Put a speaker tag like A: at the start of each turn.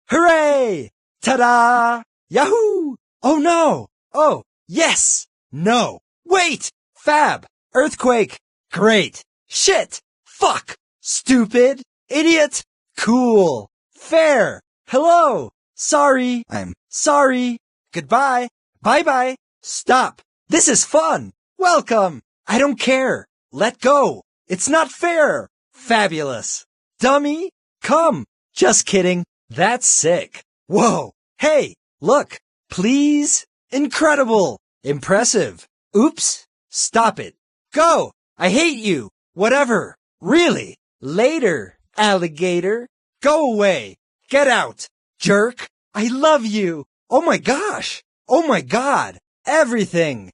A: Hooray! Ta-da! Yahoo! Oh no! Oh, yes! No! Wait! Fab! Earthquake! Great! Shit! Fuck! Stupid! Idiot! Cool! Fair! Hello! Sorry! I'm sorry! Goodbye! Bye-bye! Stop! This is fun! Welcome! I don't care! Let go! It's not fair! Fabulous! Dummy! Come! Just kidding! That's sick! Whoa! Hey! Look! Please! Incredible! Impressive! Oops! Stop it! Go! I hate you! Whatever! Really! Later, alligator! Go away! Get out! Jerk! I love you! Oh my gosh! Oh my god! Everything!